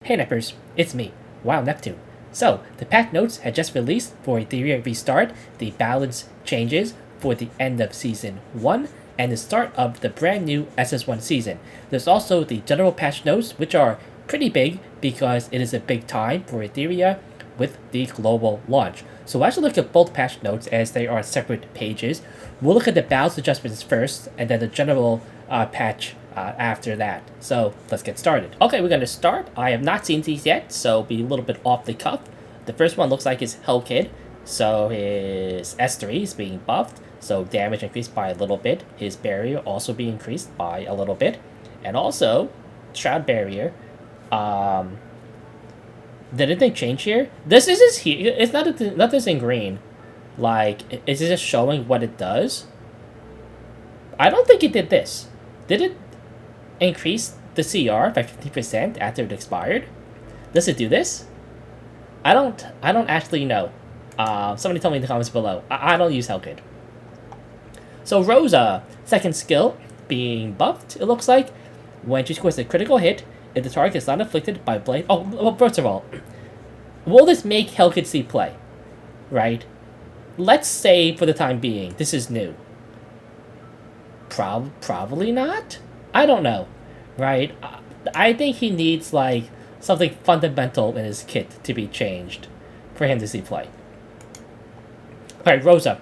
Hey Nippers, it's me, Wild Neptune. So, the patch notes had just released for Etheria Restart, the balance changes for the end of Season 1, and the start of the brand new SS1 season. There's also the general patch notes, which are pretty big because it is a big time for Etheria with the global launch. So we'll actually look at both patch notes as they are separate pages. We'll look at the balance adjustments first, and then the general patch after that. So let's get started. Okay, we're going to start. I have not seen these yet, so be a little bit off the cuff. The first one looks like it's Hellkid, so his S3 is being buffed, so damage increased by a little bit. His barrier also being increased by a little bit, and also Shroud barrier. Did anything change here? This is here. It's not this in green. Like, is it just showing what it does? I don't think it did this. Did it increase the CR by 50% after it expired? Does it do this? I don't actually know. Somebody tell me in the comments below. I don't use Hellkid. So Rosa, second skill being buffed, it looks like. When she scores a critical hit, if the target is not afflicted by blade... Oh, well, first of all, will this make Hellkid see play? Right? Let's say, for the time being, this is new. Probably not? I don't know. Right? I think he needs, like, something fundamental in his kit to be changed for him to see play. Alright, Rosa.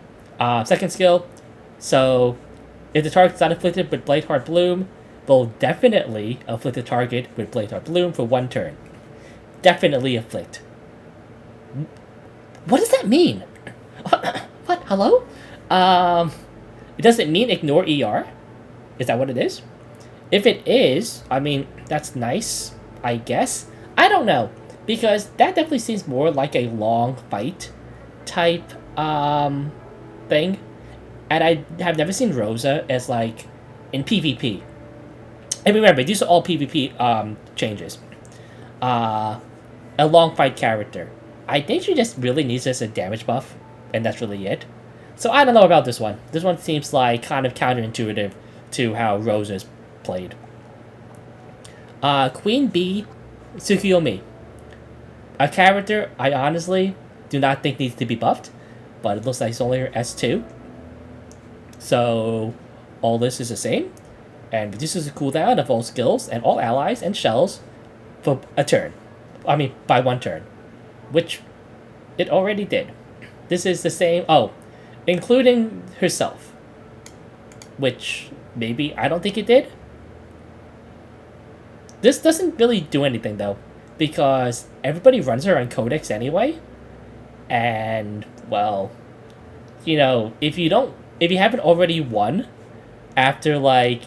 Second skill. So, if the target is not afflicted with Blade Heart Bloom, will definitely afflict the target with Blade Heart Bloom for 1 turn. Definitely afflict. What does that mean? What? Hello? Does it mean ignore ER? Is that what it is? If it is, I mean, that's nice, I guess. I don't know, because that definitely seems more like a long fight type thing. And I have never seen Rosa as, like, in PvP. And remember, these are all PvP changes. A long fight character. I think she just really needs just a damage buff, and that's really it. So I don't know about this one. This one seems like kind of counterintuitive to how Rosa's played. Queen Bee Tsukiyomi. A character I honestly do not think needs to be buffed, but it looks like it's only her S2. So all this is the same, and reduces the cooldown of all skills and all allies and shells for a turn. I mean, by 1 turn, which it already did. This is the same, including herself, which maybe, I don't think it did. This doesn't really do anything though, because everybody runs her on Codex anyway, and, well, you know, if you haven't already won after, like,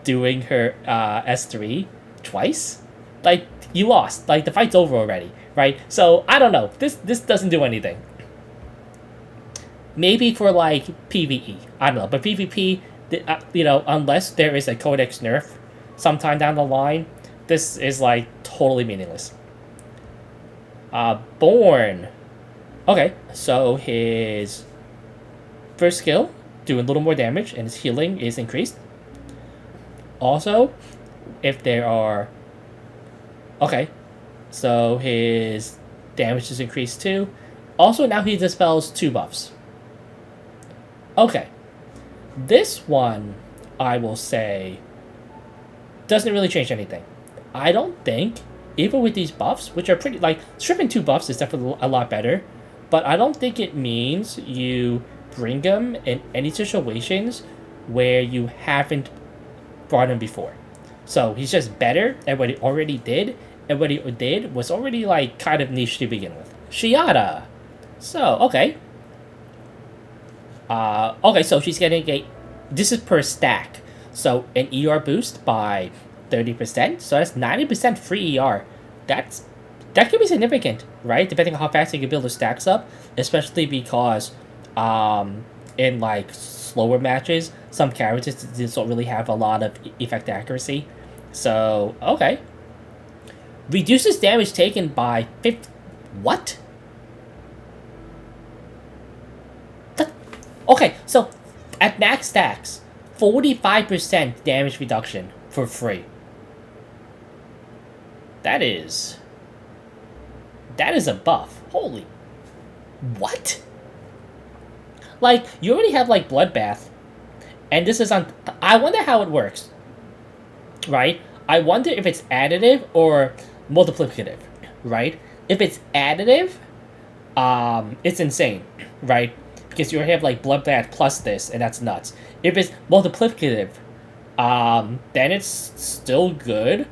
doing her S3 twice, like, you lost. Like, the fight's over already, right? So, I don't know. This doesn't do anything. Maybe for, like, PvE. I don't know. But PvP, you know, unless there is a Codex nerf sometime down the line, this is, like, totally meaningless. Born. Okay, so his first skill, doing a little more damage, and his healing is increased. Also, if there are... Okay, so his damage is increased too. Also, now he dispels 2 buffs. Okay, this one, I will say, doesn't really change anything. I don't think, even with these buffs, which are pretty, like, stripping 2 buffs is definitely a lot better, but I don't think it means you bring him in any situations where you haven't brought him before. So he's just better at what he already did, and what he did was already, like, kind of niche to begin with. Shiada. So, okay. Okay, so she's getting a... This is per stack. So, an ER boost by 30%. So that's 90% free ER. That can be significant, right? Depending on how fast you can build the stacks up. Especially because, in, like, slower matches, some characters just don't really have a lot of effect accuracy. So, okay. Reduces damage taken by 50... What? Okay, so at max stacks, 45% damage reduction for free. That is That is a buff. Holy... What? Like, you already have, like, Bloodbath. And this is on... I wonder how it works. Right? I wonder if it's additive or multiplicative. Right? If it's additive, it's insane. Right? Because you already have, like, Bloodbath plus this, and that's nuts. If it's multiplicative, then it's still good,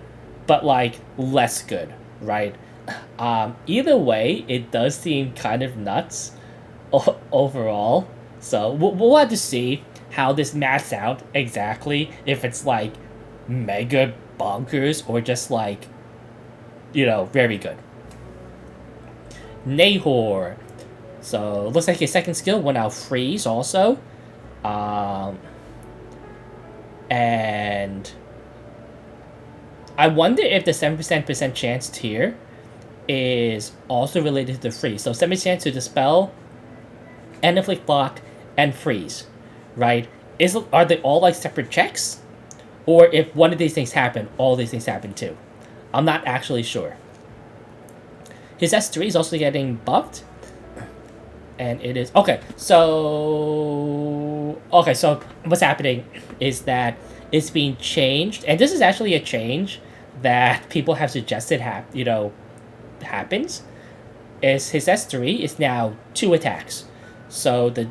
but, like, less good. Right? Either way, it does seem kind of nuts overall. So we'll have to see how this maths out exactly. If it's like mega bonkers or just like, very good. Nahor. So looks like his second skill went out freeze also. And I wonder if the 7% chance here is also related to the freeze. So 7% chance to dispel, and inflict block, and freeze, right? Are they all like separate checks? Or if one of these things happen, all these things happen too? I'm not actually sure. His S3 is also getting buffed. And it is... Okay, so what's happening is that it's being changed. And this is actually a change that people have suggested happens. Is his S3 is now 2 attacks. So the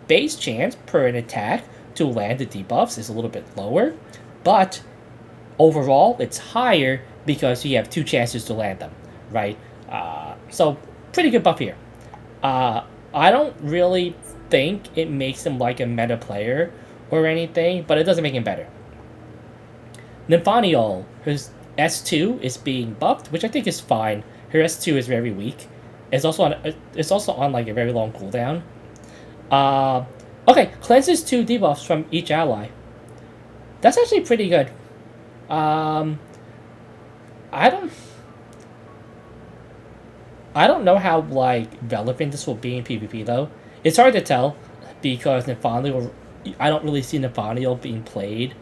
base chance per an attack to land the debuffs is a little bit lower. But overall, it's higher because you have 2 chances to land them, right? So pretty good buff here. I don't really think it makes him like a meta player or anything, but it doesn't make him better. Nymphaniol, whose S2 is being buffed, which I think is fine. Her S2 is very weak. It's also on like a very long cooldown. Okay, cleanses 2 debuffs from each ally. That's actually pretty good. I don't know how like relevant this will be in PvP though. It's hard to tell because Nymphaniol, I don't really see Nymphaniol being played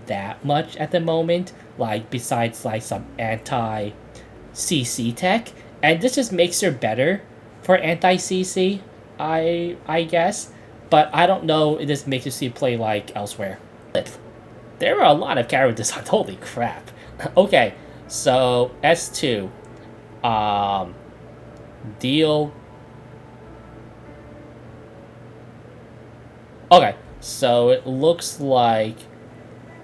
that much at the moment. Like besides like some anti-CC tech, and this just makes her better for anti-CC. I guess, but I don't know if this makes her see play like elsewhere. There are a lot of characters on. Holy crap. Okay, so S2. Deal. Okay, so it looks like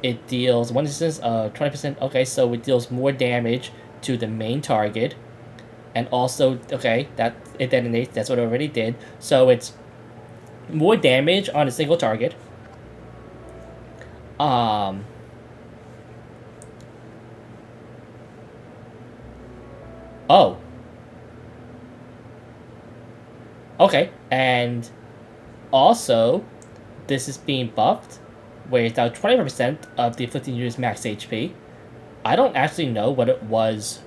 it deals 1 instance of 20%. Okay, so it deals more damage to the main target. And also, okay, that it detonates. That's what it already did. So it's more damage on a single target. Oh. Okay, and also, this is being buffed, where it's now 25% of the afflicting user's max HP. I don't actually know what it was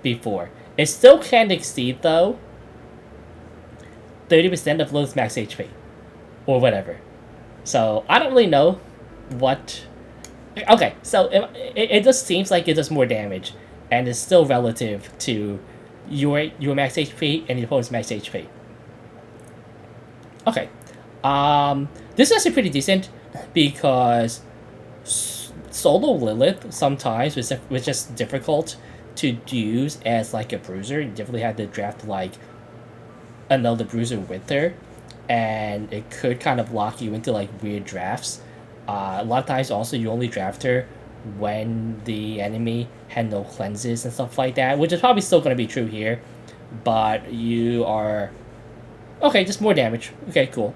before. It still can exceed, though, 30% of Lilith's max HP. Or whatever. So, I don't really know what... Okay, so it just seems like it does more damage. And it's still relative to your max HP and your opponent's max HP. Okay. This is actually pretty decent because solo Lilith sometimes was just difficult to use as like a bruiser. You definitely had to draft like another bruiser with her, and it could kind of lock you into like weird drafts. A lot of times also you only draft her when the enemy had no cleanses and stuff like that, which is probably still going to be true here, but you are... Okay, just more damage. Okay, cool.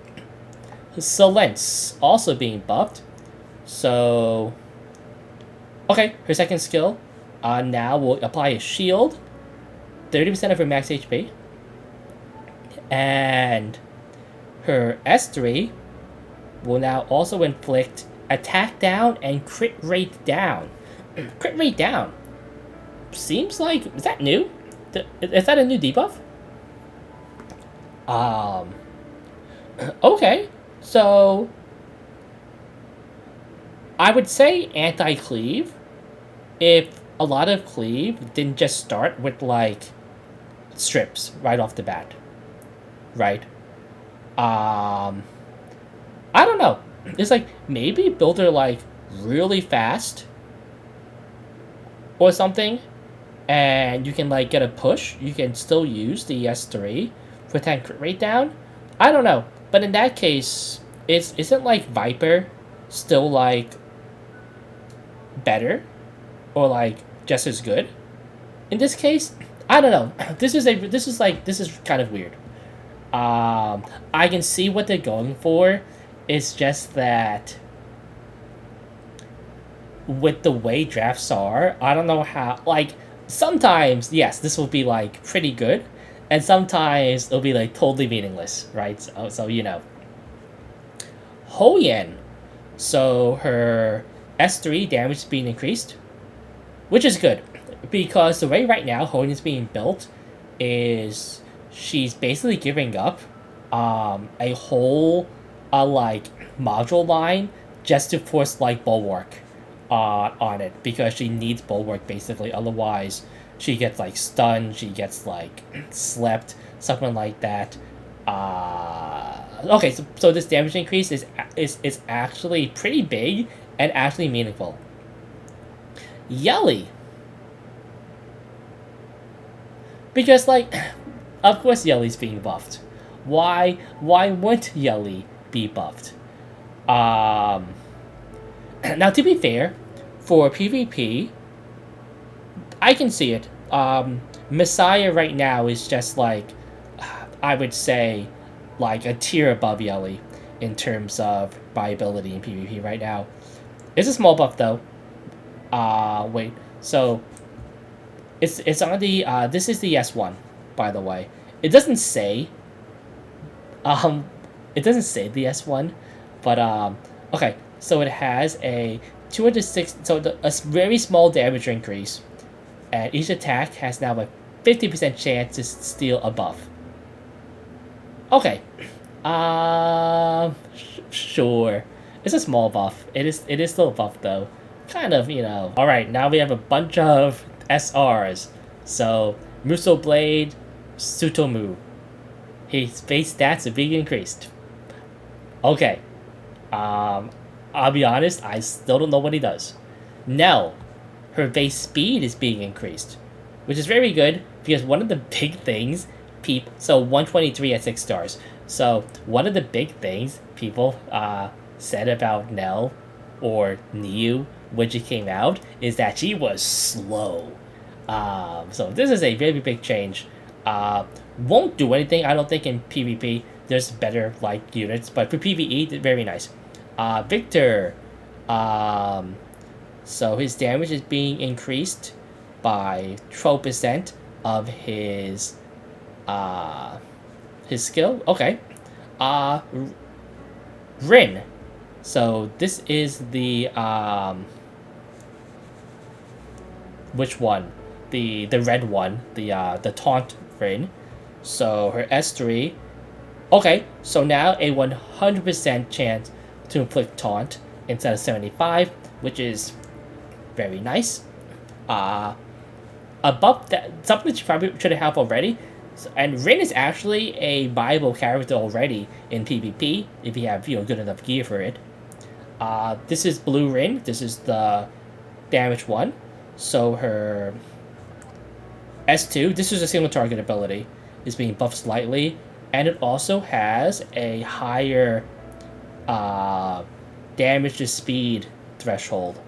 Silence also being buffed. So... Okay, her second skill now will apply a shield. 30% of her max HP. And her S3 will now also inflict attack down and crit rate down. Crit rate down. Seems like... Is that new? Is that a new debuff? Okay. So... I would say anti-cleave if a lot of cleave didn't just start with like strips right off the bat, right? Um, I don't know. It's like maybe build her like really fast or something, and you can like get a push. You can still use the S3 for 10 crit rate down. I don't know, but in that case, isn't like Viper still like better or like just as good? In this case, I don't know. This is kind of weird. I can see what they're going for. It's just that with the way drafts are, I don't know how. Like sometimes, yes, this will be like pretty good, and sometimes it'll be like totally meaningless, right? So you know, Hoyen. So her S3 damage is being increased, which is good because the way right now Hoyen is being built is she's basically giving up a whole like module line just to force like bulwark on it because she needs bulwark basically, otherwise she gets like stunned, she gets like slept, something like that. Okay, so this damage increase is actually pretty big and actually meaningful. Yelly, because like of course Yelly's being buffed. Why wouldn't Yelly be buffed? Um, now to be fair, for PvP, I can see it. Messiah right now is just like, I would say, like a tier above Yelly in terms of viability in PvP right now. It's a small buff though. Wait. So it's on the this is the S1, by the way. It doesn't say um it doesn't say the S1, but okay. So it has a 206 a very small damage increase, and each attack has now a 50% chance to steal a buff. Okay. Sure. It's a small buff. It is still a buff though. Kind of, you know. Alright, now we have a bunch of SRs. So Muso Blade, Sutomu. His base stats are being increased. Okay. I'll be honest, I still don't know what he does. Nell, her base speed is being increased, which is very good because one of the big things so 123 at 6 stars. So one of the big things people said about Nell or Niu when she came out is that she was slow. So this is a very big change. Won't do anything, I don't think, in PvP. There's better like units, but for PvE, very nice. Victor. So his damage is being increased by 12% of his skill. Okay. Rin. So this is the which one? The red one, the taunt Rin. So her S3. Okay, so now a 100% chance to inflict taunt instead of 75, which is very nice. Above that, something that you probably should have already. And Rin is actually a viable character already in PvP if you have good enough gear for it. This is Blue Rin. This is the damage one. So her S2. This is a single target ability. Is being buffed slightly, and it also has a higher damage to speed threshold,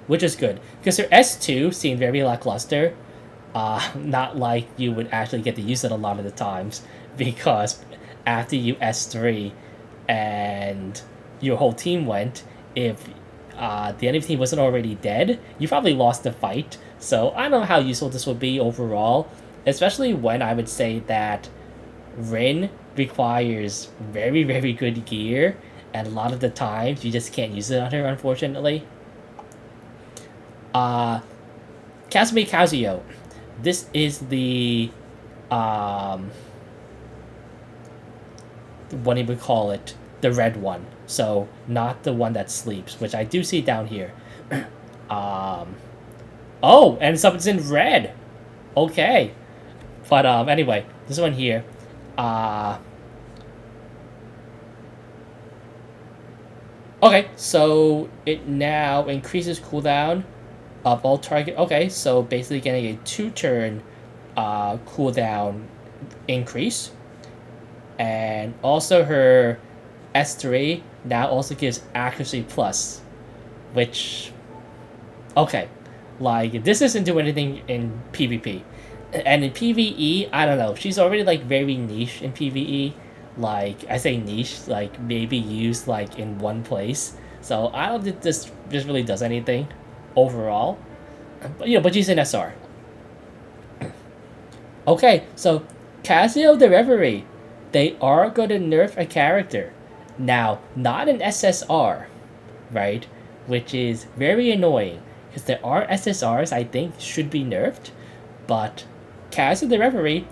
which is good because her S2 seemed very lackluster. Not like you would actually get to use it a lot of the times because after you S3 and your whole team went, if the enemy team wasn't already dead, you probably lost the fight. So I don't know how useful this would be overall, especially when I would say that Rin requires very, very good gear, and a lot of the times you just can't use it on her, unfortunately. Kazumi Kazuyo. This is the what do we call it? The red one. So not the one that sleeps, which I do see down here. Oh, and something's in red. Okay. But anyway, this one here. Uh okay, so it now increases cooldown of all target. Okay, so basically getting a 2-turn cooldown increase. And also her S3 now also gives accuracy plus, which okay, like this isn't doing anything in PvP, and in PvE I don't know. She's already like very niche in PvE. Like I say niche, like maybe used like in one place. So I don't think this really does anything overall. But but she's an SR. Okay, so Casio the Reverie, they are going to nerf a character. Now, not an SSR, right? Which is very annoying because there are SSRs I think should be nerfed, but Casio the Reverie,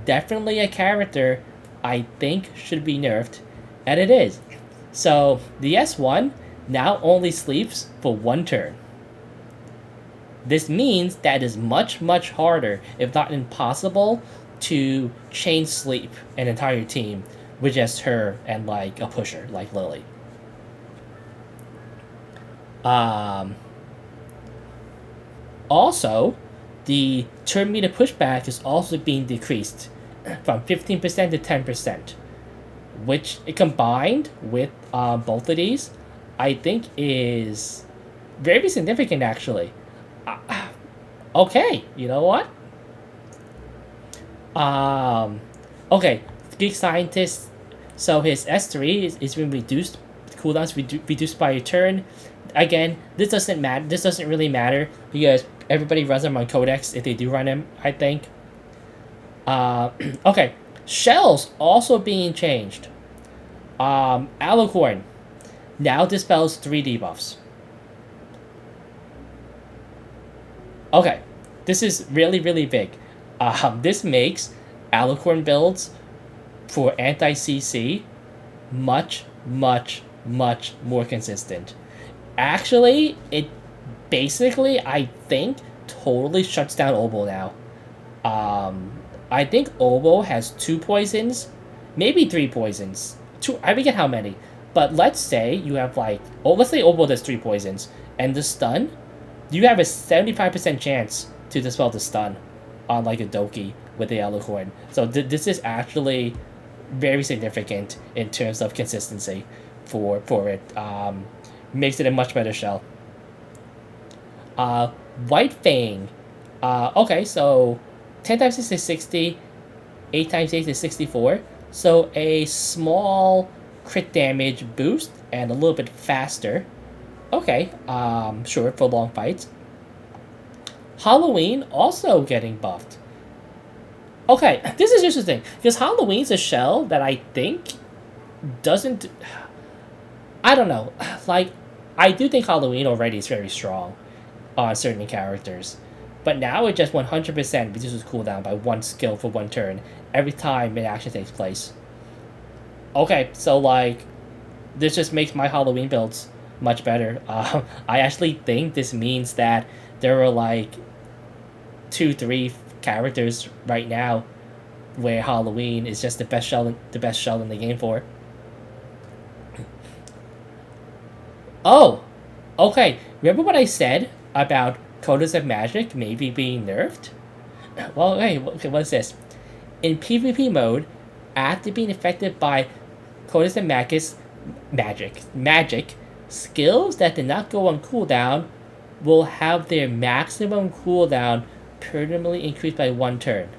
definitely a character I think should be nerfed, and it is. So the S1 now only sleeps for 1 turn. This means that it is much, much harder, if not impossible, to chain sleep an entire team with just her and like a pusher like Lily. Um, Also, the turn meter pushback is also being decreased from 15% to 10%, which combined with both of these, I think is very significant actually. Okay, you know what? Um, okay, Geek Scientist. So his S3 is being reduced. Cooldowns reduced by a turn. Again, this doesn't matter. This doesn't really matter because everybody runs them on Codex if they do run them. I think. Okay, shells also being changed. Alicorn now dispels 3 debuffs. Okay, this is really big. This makes Alicorn builds for anti CC much more consistent. Actually, it basically I think totally shuts down Obo now. I think Obo has 2 poisons, maybe 3 poisons. I forget how many. But let's say you have like let's say Obo does 3 poisons and the stun, you have a 75% chance to dispel the stun on like a Doki with the Alicorn. So this is actually very significant in terms of consistency for it. Makes it a much better shell. White Fang. Okay, so 10 times 6 is 60, 8 times 8 is 64. So a small crit damage boost and a little bit faster. Okay, sure, for long fights. Halloween also getting buffed. Okay, this is interesting because Halloween's a shell that I think doesn't. I don't know. Like, I do think Halloween already is very strong on certain characters, but now it just 100% reduces cooldown by 1 skill for 1 turn every time an action takes place. Okay, so like, this just makes my Halloween builds much better. I actually think this means that there are like 2, 3 characters right now where Halloween is just the best shell in the game for. Oh, okay. Remember what I said about Codes of Magic maybe being nerfed? Well, hey, okay, what is this? In PvP mode, after being affected by Codes of magic, skills that did not go on cooldown will have their maximum cooldown permanently increased by 1 turn.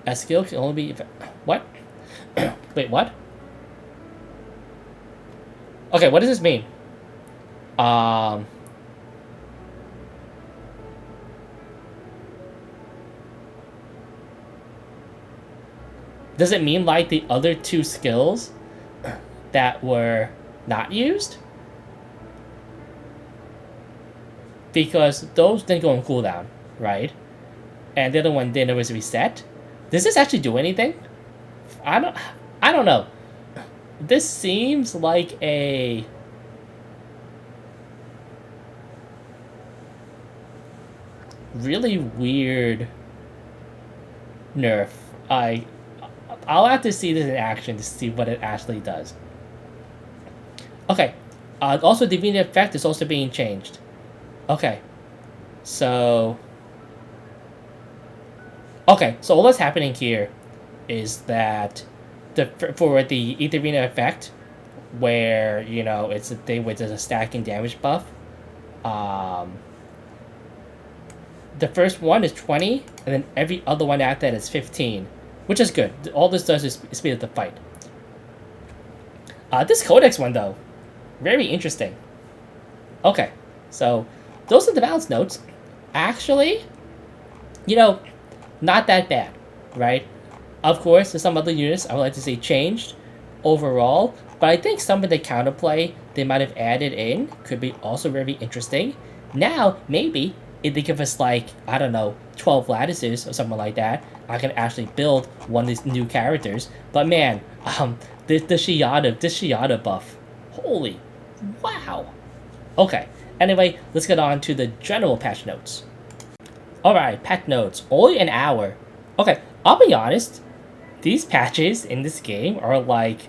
A skill can only be... What? Wait, what? Okay, what does this mean? Does it mean like the other 2 skills that were not used? Because those didn't go on cooldown, right? And the other one didn't, it was reset. Does this actually do anything? I don't know. This seems like a really weird nerf. I'll have to see this in action to see what it actually does. Okay. Also, the immediate effect is also being changed. Okay. So. Okay, so all that's happening here is that for the Etheria effect, where, it's a thing with a stacking damage buff, um, the first one is 20, and then every other one after that is 15, which is good. All this does is speed up the fight. This Codex one, though, very interesting. Okay, so those are the balance notes. Actually, not that bad, right? Of course, there's some other units I would like to see changed overall, but I think some of the counterplay they might have added in could be also very interesting. Now, maybe if they give us, like, I don't know, 12 lattices or something like that, I can actually build one of these new characters. But man, the Shiada buff, holy wow. Okay, anyway, let's get on to the general patch notes. Alright, patch notes, only an hour. Okay, I'll be honest, these patches in this game are like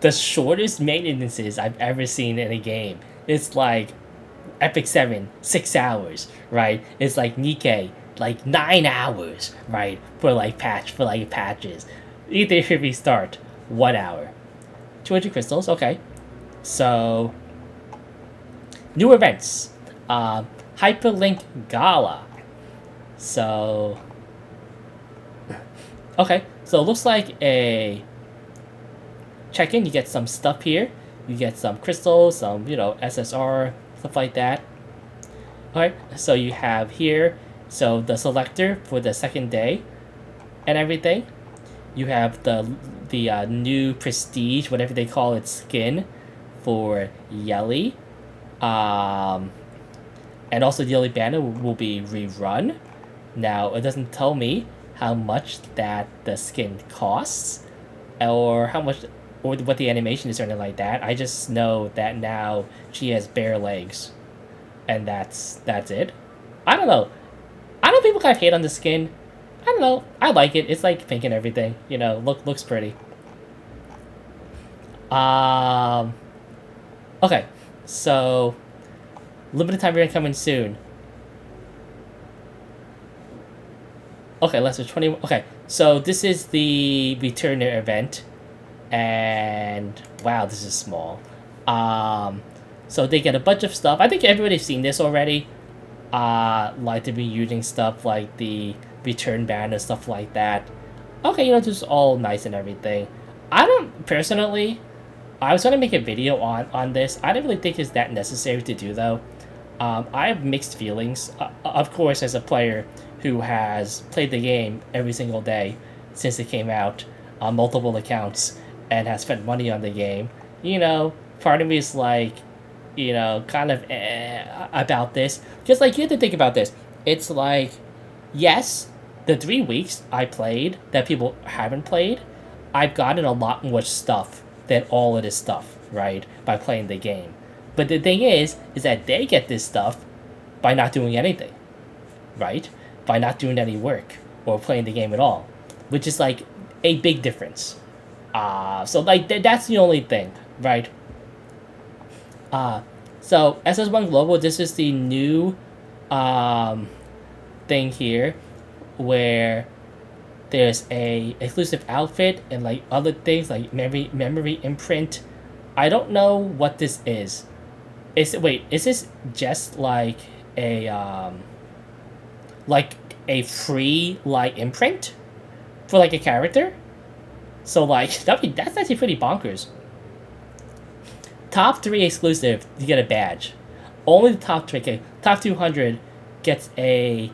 the shortest maintenances I've ever seen in a game. It's like Epic 7, 6 hours, right? It's like Nikkei, like 9 hours, right? For patches. Etheria Restart, 1 hour. 200 crystals, okay. So, new events. Hyperlink Gala. So, okay. So it looks like a check-in. You get some stuff here. You get some crystals, some, SSR, stuff like that. Alright, so you have here, so the selector for the second day and everything. You have the new prestige, whatever they call it, skin for Yelly. And also the Yelly banner will be rerun. Now, it doesn't tell me how much that the skin costs, or how much, or what the animation is or anything like that. I just know that now she has bare legs, and that's it. I don't know. I know people kind of hate on the skin. I don't know. I like it. It's like pink and everything. Looks pretty. Okay, so limited time event coming soon. Okay, less than 20. Okay, so this is the Returner event, and wow, this is small. So they get a bunch of stuff. I think everybody's seen this already. Like to be using stuff like the return banner, stuff like that. Okay, just all nice and everything. I don't personally. I was gonna make a video on this. I don't really think it's that necessary to do though. I have mixed feelings. Of course, as a player who has played the game every single day since it came out on multiple accounts and has spent money on the game, part of me is like, kind of about this. Because, like, you have to think about this. It's like, yes, the 3 weeks I played that people haven't played, I've gotten a lot more stuff than all of this stuff, right, by playing the game. But the thing is that they get this stuff by not doing anything, right? By not doing any work or playing the game at all, which is like a big difference. So like that's the only thing, right? So SS1 Global, this is the new thing here, where there's a exclusive outfit and like other things like memory imprint. I don't know what this is. Is this just like a free like imprint for like a character? So like that's actually pretty bonkers. Top 3 exclusive, you get a badge. Only the top 3, okay, top 200 gets a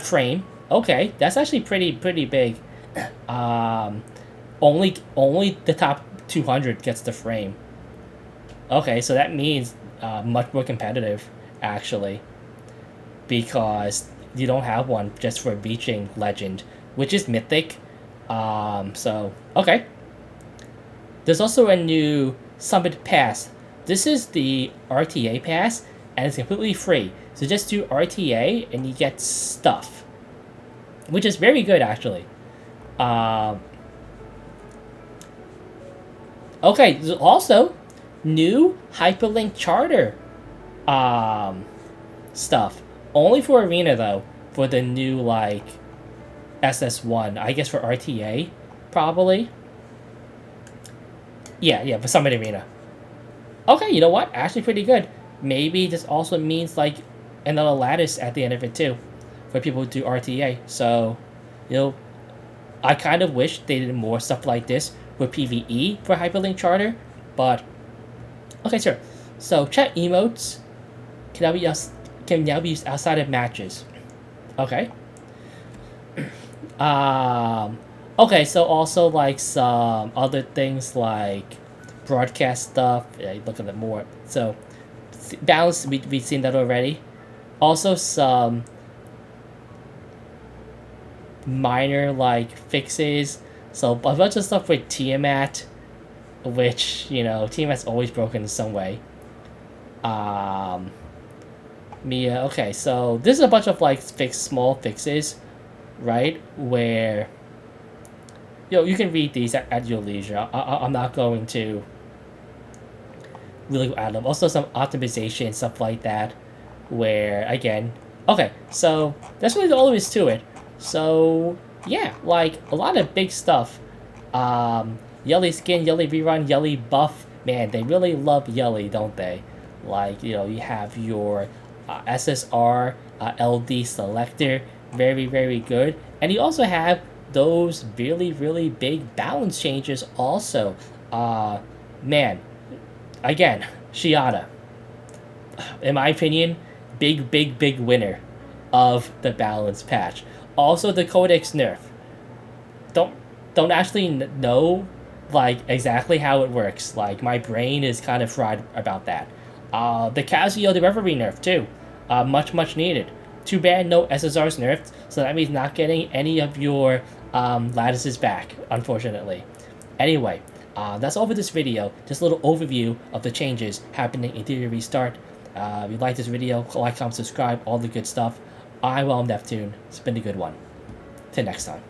frame. Okay, that's actually pretty big. Only the top 200 gets the frame. Okay, so that means much more competitive, actually, because you don't have one just for reaching legend, which is mythic. So okay. There's also a new Summit Pass. This is the RTA Pass, and it's completely free. So just do RTA, and you get stuff, which is very good, actually. Okay, there's also new Hyperlink Charter stuff. Only for Arena, though, for the new, like, SS1. I guess for RTA, probably. Yeah, for Summit Arena. Okay, you know what? Actually pretty good. Maybe this also means, like, another lattice at the end of it, too, for people who do RTA. So, I kind of wish they did more stuff like this with PvE for Hyperlink Charter, but okay, sure. So chat emotes can now be used outside of matches. Okay. Okay, so also like some other things like broadcast stuff. Yeah, look at it more. So balance, we've seen that already. Also some minor like fixes. So a bunch of stuff with Tiamat, which, Tiamat's always broken in some way. Mia, okay, so this is a bunch of like small fixes, right? Where you can read these at your leisure. I'm not going to really add them. Also some optimization stuff like that, where again, okay, so that's really all there is to it. So yeah, like a lot of big stuff. Yelly skin, Yelly rerun, Yelly buff. Man, they really love Yelly, don't they? Like, you have your SSR LD selector, very, very good. And you also have those really, really big balance changes also. Man, again, Shiada, in my opinion, big, big, big winner of the balance patch. Also, the Codex nerf. Don't actually know like exactly how it works. Like my brain is kind of fried about that. The Casio the Reverie nerf too. Much needed. Too bad no SSRs nerfed, so that means not getting any of your lattices back, unfortunately. Anyway, that's all for this video. Just a little overview of the changes happening in Etheria Restart. If you like this video, like, comment, subscribe, all the good stuff. I'm Neptune. It's been a good one. Till next time.